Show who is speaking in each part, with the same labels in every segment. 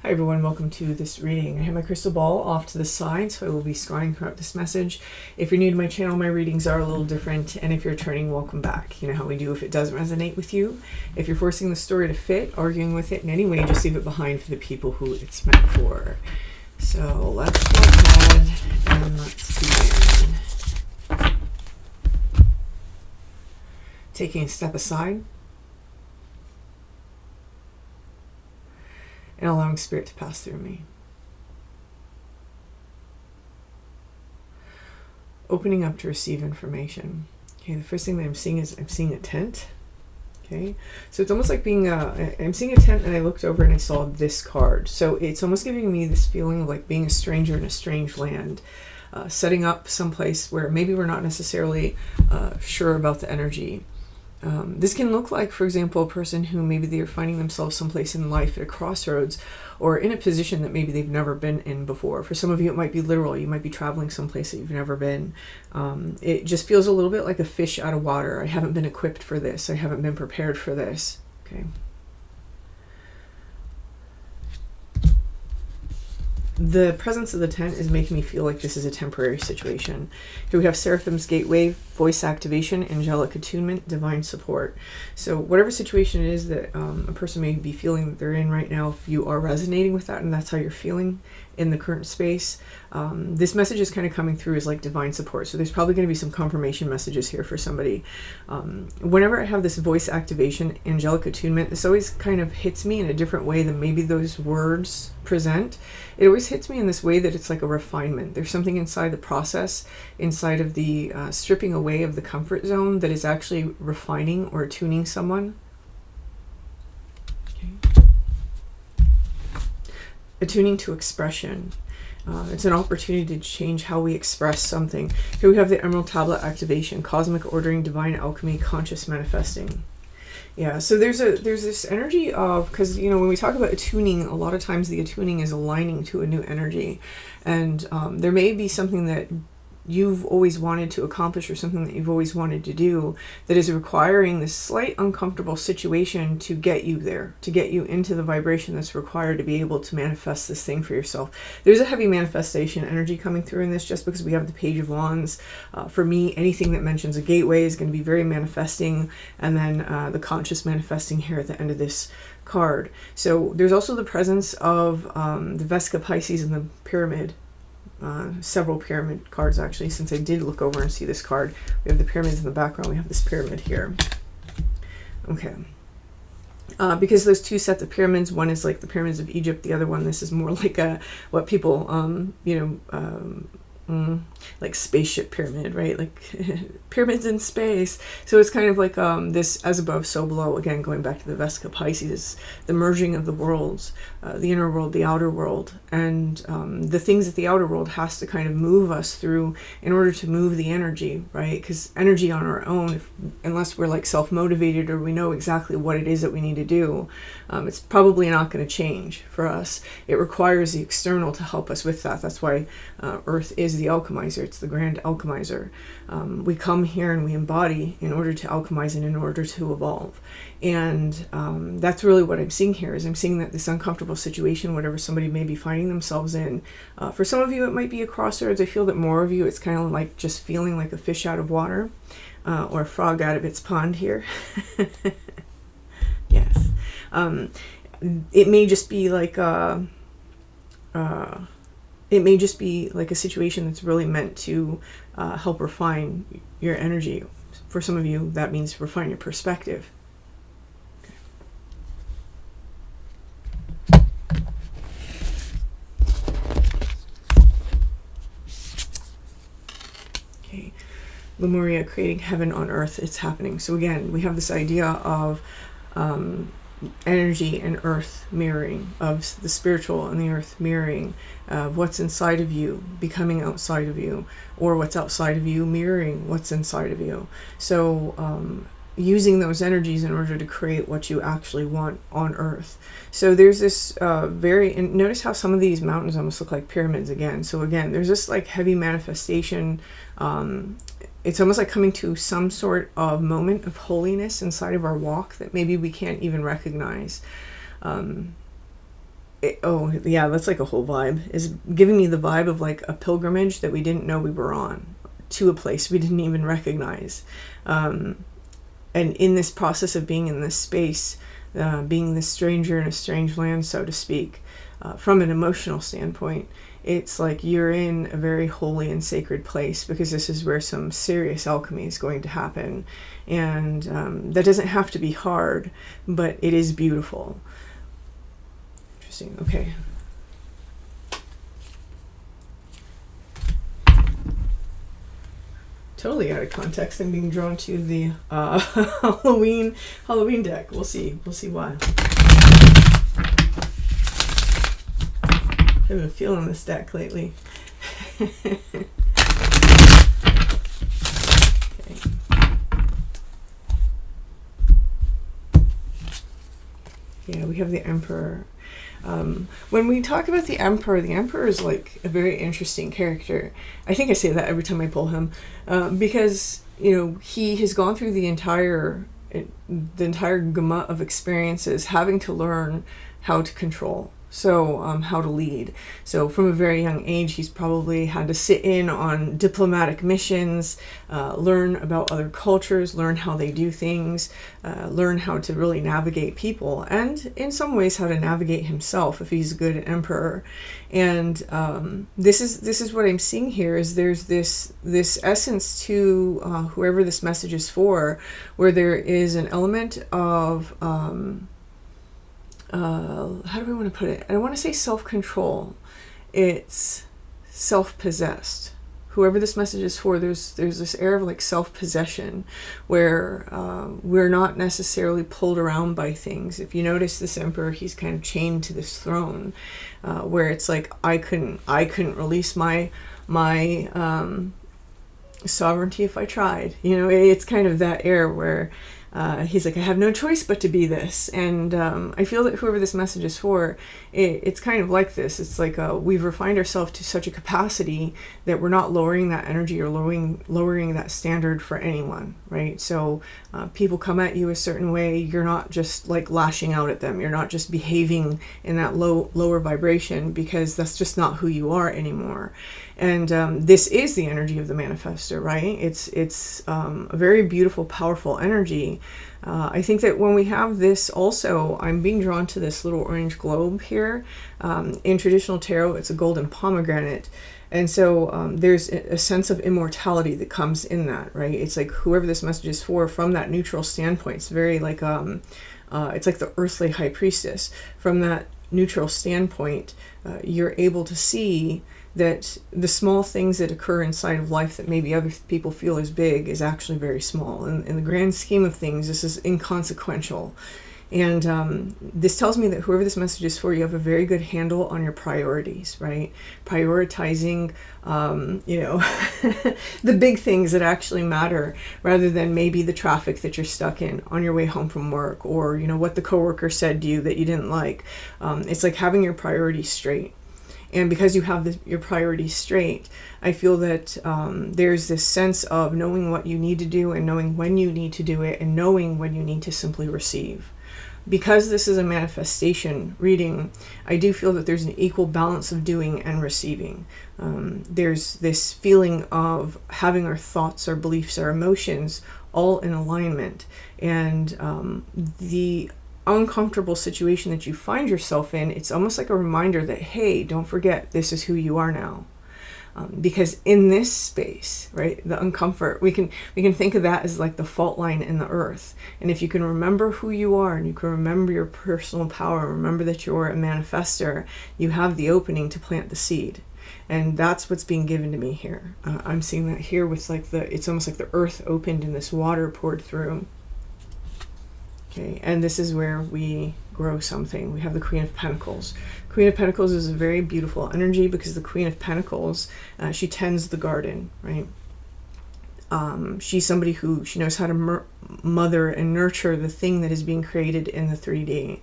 Speaker 1: Hi everyone, welcome to this reading. I have my crystal ball off to the side, so I will be scrying throughout this message. If you're new to my channel, my readings are a little different, and if you're returning, welcome back. You know how we do if it does resonate with you. If you're forcing the story to fit, arguing with it in any way, just leave it behind for the people who it's meant for. So let's go ahead and let's begin. Taking a step aside and allowing spirit to pass through me. Opening up to receive information. Okay, the first thing that I'm seeing is I'm seeing a tent. Okay, so it's almost like being I'm seeing a tent, and I looked over and I saw this card. So it's almost giving me this feeling of like being a stranger in a strange land, setting up someplace where maybe we're not necessarily sure about the energy. This can look like, for example, a person who maybe they're finding themselves someplace in life at a crossroads or in a position that maybe they've never been in before. For some of you, it might be literal. You might be traveling someplace that you've never been. It just feels a little bit like a fish out of water. I haven't been equipped for this. I haven't been prepared for this. Okay. The presence of the tent is making me feel like this is a temporary situation. Here we have Seraphim's Gateway, voice activation, angelic attunement, divine support. So whatever situation it is that a person may be feeling that they're in right now, if you are resonating with that and that's how you're feeling in the current space, this message is kind of coming through as like divine support. So there's probably going to be some confirmation messages here for somebody. Whenever I have this voice activation, angelic attunement, this always kind of hits me in a different way than maybe those words present. It always hits me in this way that it's like a refinement. There's something inside the process, inside of the stripping away of the comfort zone that is actually refining or tuning someone. Okay. Attuning to expression. It's an opportunity to change how we express something. Here we have the Emerald Tablet activation, cosmic ordering, divine alchemy, conscious manifesting. Yeah, so there's this energy of, because you know when we talk about attuning, a lot of times the attuning is aligning to a new energy, and there may be something that you've always wanted to accomplish or something that you've always wanted to do that is requiring this slight uncomfortable situation to get you there, to get you into the vibration that's required to be able to manifest this thing for yourself. There's a heavy manifestation energy coming through in this just because we have the Page of Wands. For me, anything that mentions a gateway is going to be very manifesting, and then the conscious manifesting here at the end of this card. So there's also the presence of the Vesica Pisces and the Pyramid. Several pyramid cards actually, since I did look over and see this card. We have the pyramids in the background, we have this pyramid here. Okay. Because those two sets of pyramids, one is like the pyramids of Egypt, the other one, this is more like what people, like spaceship pyramid, right? Like pyramids in space. So it's kind of like this as above, so below. Again, going back to the Vesica Pisces, the merging of the worlds, the inner world, the outer world, and the things that the outer world has to kind of move us through in order to move the energy, right? Because energy on our own, unless we're like self-motivated or we know exactly what it is that we need to do, it's probably not going to change for us. It requires the external to help us with that. That's why Earth is the alchemizer. It's the grand alchemizer. We come here and we embody in order to alchemize and in order to evolve. And that's really what I'm seeing here, is I'm seeing that this uncomfortable situation, whatever somebody may be finding themselves in, for some of you it might be a crossroads. I feel that more of you, it's kind of like just feeling like a fish out of water, or a frog out of its pond here. Yes. It may just be like a situation that's really meant to help refine your energy. For some of you, that means refine your perspective. Okay. Lemuria, creating heaven on earth, it's happening. So again, we have this idea of energy and earth mirroring, of the spiritual and the earth mirroring, of what's inside of you becoming outside of you, or what's outside of you mirroring what's inside of you. So using those energies in order to create what you actually want on earth. So there's this and notice how some of these mountains almost look like pyramids again. So again, there's this like heavy manifestation. It's almost like coming to some sort of moment of holiness inside of our walk that maybe we can't even recognize. Oh yeah, that's like a whole vibe. Is giving me the vibe of like a pilgrimage that we didn't know we were on, to a place we didn't even recognize. And in this process of being in this space, being this stranger in a strange land, so to speak, from an emotional standpoint, it's like you're in a very holy and sacred place, because this is where some serious alchemy is going to happen. And that doesn't have to be hard, but it is beautiful. Interesting. Okay. Totally out of context. I'm being drawn to the Halloween deck. We'll see why. I've been feeling this deck lately. Okay. Yeah, we have the Emperor. When we talk about the Emperor is like a very interesting character. I think I say that every time I pull him, because he has gone through the entire gamut of experiences, having to learn how to control. So how to lead. So from a very young age, he's probably had to sit in on diplomatic missions, learn about other cultures, learn how they do things, learn how to really navigate people, and in some ways how to navigate himself if he's a good emperor. And this is what I'm seeing here, is there's this essence to whoever this message is for, where there is an element of how do we want to put it? I don't want to say self-control. It's self-possessed. Whoever this message is for, there's this air of like self-possession, where we're not necessarily pulled around by things. If you notice, this Emperor, he's kind of chained to this throne, where it's like I couldn't release my sovereignty if I tried. It's kind of that air where he's like, I have no choice but to be this. And I feel that whoever this message is for, it's kind of like this. It's like we've refined ourselves to such a capacity that we're not lowering that energy or lowering that standard for anyone, right? So people come at you a certain way, you're not just like lashing out at them. You're not just behaving in that lower vibration, because that's just not who you are anymore. And this is the energy of the manifestor, right? It's a very beautiful, powerful energy. I think that when we have this also, I'm being drawn to this little orange globe here. In traditional tarot, it's a golden pomegranate. And so there's a sense of immortality that comes in that, right? It's like whoever this message is for, from that neutral standpoint, it's very like, it's like the earthly high priestess. From that neutral standpoint, you're able to see that the small things that occur inside of life that maybe other people feel is big is actually very small. And in the grand scheme of things, this is inconsequential. And this tells me that whoever this message is for, you have a very good handle on your priorities, right? Prioritizing, the big things that actually matter, rather than maybe the traffic that you're stuck in on your way home from work, or, what the coworker said to you that you didn't like. It's like having your priorities straight. And because you have your priorities straight, I feel that there's this sense of knowing what you need to do, and knowing when you need to do it, and knowing when you need to simply receive. Because this is a manifestation reading, I do feel that there's an equal balance of doing and receiving. There's this feeling of having our thoughts, our beliefs, our emotions all in alignment. And the uncomfortable situation that you find yourself in, it's almost like a reminder that, hey, don't forget, this is who you are now. Because in this space, right, the uncomfort, we can think of that as like the fault line in the earth. And if you can remember who you are, and you can remember your personal power, remember that you're a manifestor, you have the opening to plant the seed. And that's what's being given to me here. I'm seeing that here with like it's almost like the earth opened and this water poured through. Okay, and this is where we grow something. We have the Queen of Pentacles. Queen of Pentacles is a very beautiful energy, because the Queen of Pentacles, she tends the garden, right? She's somebody who, she knows how to mother and nurture the thing that is being created in the 3D.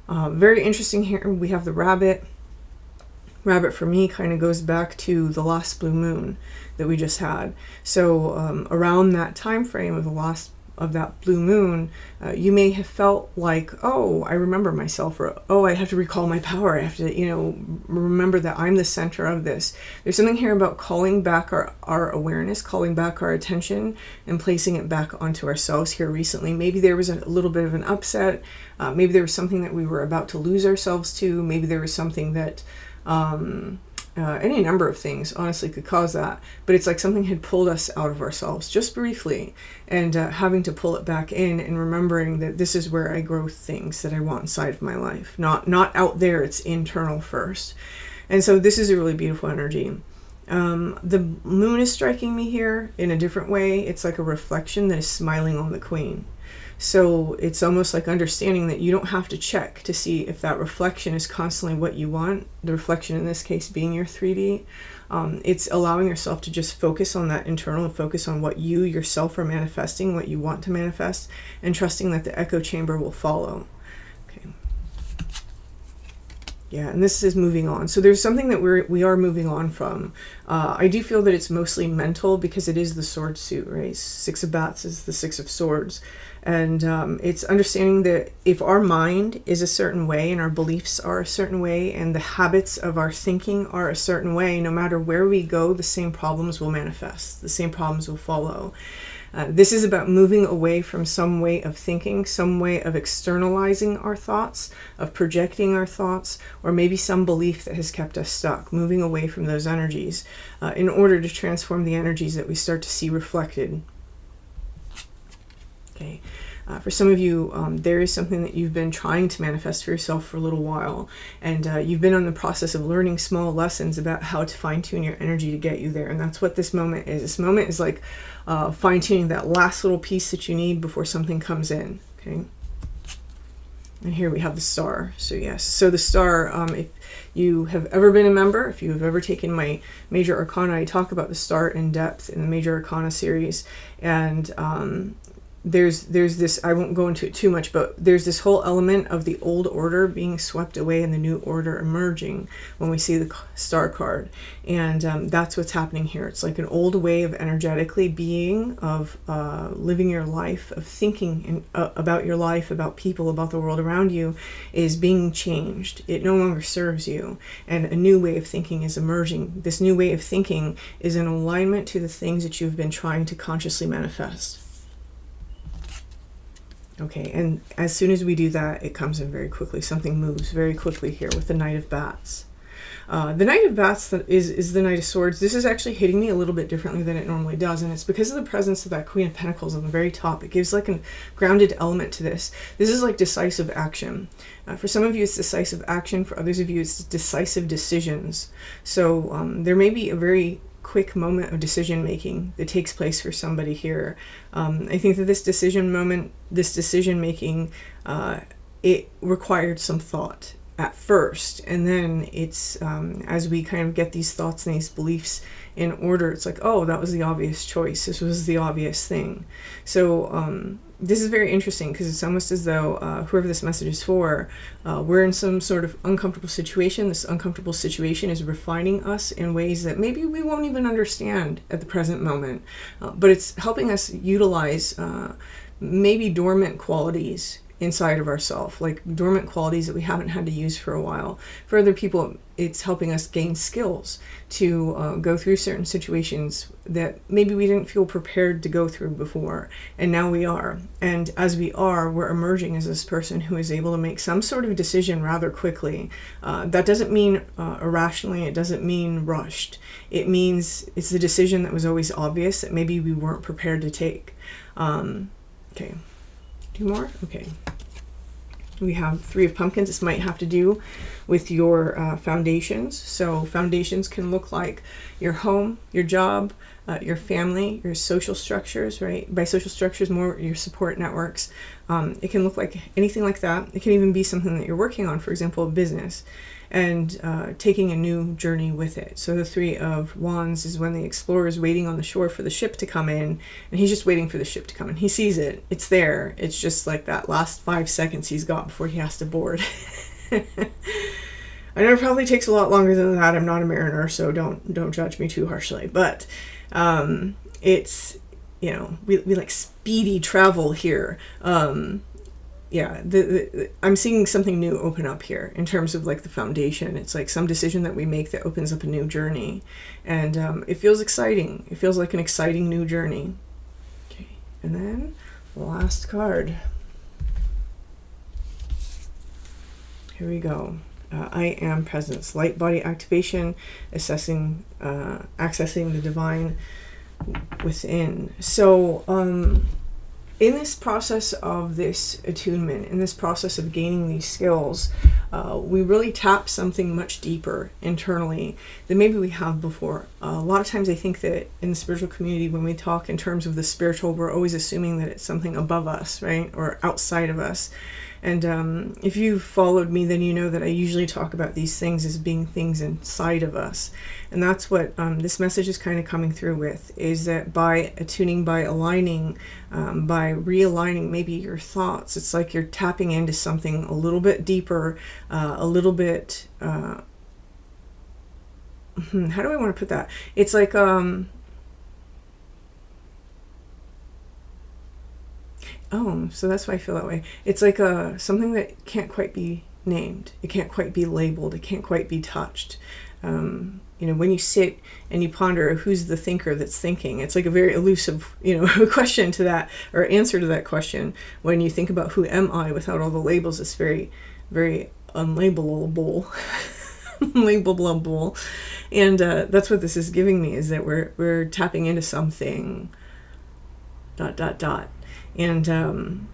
Speaker 1: Very interesting here, we have the rabbit. Rabbit for me kind of goes back to the last blue moon that we just had. So around that time frame of the last that blue moon, you may have felt like, oh, I remember myself, or oh, I have to recall my power. I have to, remember that I'm the center of this. There's something here about calling back our awareness, calling back our attention, and placing it back onto ourselves here recently. Maybe there was a little bit of an upset. Maybe there was something that we were about to lose ourselves to. Maybe there was something that any number of things honestly could cause that, but it's like something had pulled us out of ourselves just briefly, and having to pull it back in and remembering that this is where I grow things that I want inside of my life, not out there. It's internal first. And so this is a really beautiful energy. The moon is striking me here in a different way. It's like a reflection that is smiling on the queen. So it's almost like understanding that you don't have to check to see if that reflection is constantly what you want. The reflection in this case being your 3D. It's allowing yourself to just focus on that internal and focus on what you yourself are manifesting, what you want to manifest, and trusting that the echo chamber will follow. Okay. Yeah, and this is moving on. So there's something that we are moving on from. I do feel that it's mostly mental because it is the sword suit, right? 6 of bats is the 6 of swords. And it's understanding that if our mind is a certain way and our beliefs are a certain way and the habits of our thinking are a certain way, no matter where we go, the same problems will manifest. The same problems will follow. This is about moving away from some way of thinking, some way of externalizing our thoughts, of projecting our thoughts, or maybe some belief that has kept us stuck, moving away from those energies in order to transform the energies that we start to see reflected. Okay. For some of you, there is something that you've been trying to manifest for yourself for a little while, and you've been in the process of learning small lessons about how to fine-tune your energy to get you there, and that's what this moment is. This moment is like fine-tuning that last little piece that you need before something comes in. Okay. And here we have the star. So yes, so the star, if you have ever been a member, if you have ever taken my Major Arcana, I talk about the star in depth in the Major Arcana series, and there's this, I won't go into it too much, but there's this whole element of the old order being swept away and the new order emerging when we see the star card. And that's what's happening here. It's like an old way of energetically being, of living your life, of thinking about your life, about people, about the world around you, is being changed. It no longer serves you. And a new way of thinking is emerging. This new way of thinking is in alignment to the things that you've been trying to consciously manifest. Okay, and as soon as we do that, it comes in very quickly. Something moves very quickly here with the Knight of Bats. The Knight of Bats is the Knight of Swords. This is actually hitting me a little bit differently than it normally does, and it's because of the presence of that Queen of Pentacles on the very top. It gives like a grounded element to this. This is like decisive action. For some of you, it's decisive action. For others of you, it's decisive decisions. So there may be a very quick moment of decision making that takes place for somebody here. I think that this decision making, it required some thought at first, and then it's as we kind of get these thoughts and these beliefs in order, it's like, oh, that was the obvious choice. This was the obvious thing. So this is very interesting because it's almost as though whoever this message is for, we're in some sort of uncomfortable situation. This uncomfortable situation is refining us in ways that maybe we won't even understand at the present moment, but it's helping us utilize maybe dormant qualities inside of ourselves, like dormant qualities that we haven't had to use for a while. For other people, it's helping us gain skills to go through certain situations that maybe we didn't feel prepared to go through before, and now we are. And as we are, we're emerging as this person who is able to make some sort of decision rather quickly. That doesn't mean irrationally, it doesn't mean rushed. It means it's the decision that was always obvious that maybe we weren't prepared to take. Okay. 2 more? Okay. We have 3 of Pumpkins. This might have to do with your foundations. So foundations can look like your home, your job, your family, your social structures, right? By social structures, more your support networks. It can look like anything like that. It can even be something that you're working on, for example, a business, and taking a new journey with it. So the 3 of Wands is when the explorer is waiting on the shore for the ship to come in, and he's just waiting for the ship to come in. He sees it. It's there. It's just like that last 5 seconds he's got before he has to board. I know it probably takes a lot longer than that. I'm not a mariner, so don't judge me too harshly. But it's you know, we like speedy travel here. Yeah, I'm seeing something new open up here in terms of like the foundation. It's like some decision that we make that opens up a new journey, and it feels exciting. It feels like an exciting new journey. Okay, and then the last card. Here we go. I am presence, light body activation, accessing the divine within. So in this process of this attunement, in this process of gaining these skills, we really tap something much deeper internally than maybe we have before. A lot of times I think that in the spiritual community, when we talk in terms of the spiritual, we're always assuming that it's something above us, right? Or outside of us. And if you've followed me, then you know that I usually talk about these things as being things inside of us. And that's what this message is kind of coming through with, is that by attuning, by aligning, by realigning maybe your thoughts, it's like you're tapping into something a little bit deeper, a little bit, how do I want to put that? It's like, oh, so that's why I feel that way. It's like something that can't quite be named. It can't quite be labeled. It can't quite be touched. You know, when you sit and you ponder who's the thinker that's thinking, it's like a very elusive, you know, question to that, or answer to that question. When you think about who am I without all the labels, it's very, very unlabelable. Labelable. And that's what this is giving me, is that we're tapping into something ... And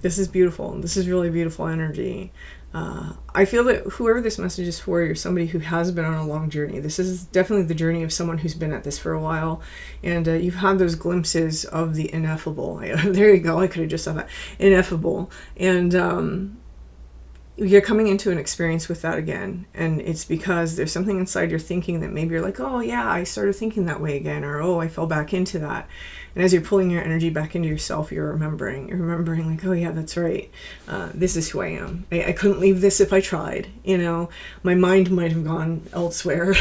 Speaker 1: this is beautiful. This is really beautiful energy. I feel that whoever this message is for, you're somebody who has been on a long journey. This is definitely the journey of someone who's been at this for a while. And you've had those glimpses of the ineffable. There you go. I could have just said that. Ineffable. And you're coming into an experience with that again. And it's because there's something inside your thinking that maybe you're like, oh yeah, I started thinking that way again. Or, oh, I fell back into that. And as you're pulling your energy back into yourself, you're remembering like, oh yeah, that's right. This is who I am. I couldn't leave this if I tried. You know, my mind might have gone elsewhere,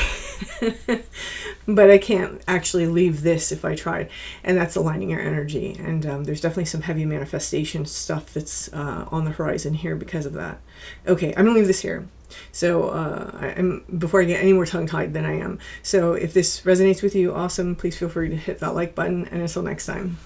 Speaker 1: but I can't actually leave this if I tried. And that's aligning your energy. And there's definitely some heavy manifestation stuff that's on the horizon here because of that. Okay, I'm gonna leave this here. So I'm before I get any more tongue-tied than I am. So if this resonates with you, awesome. Please feel free to hit that like button. And until next time.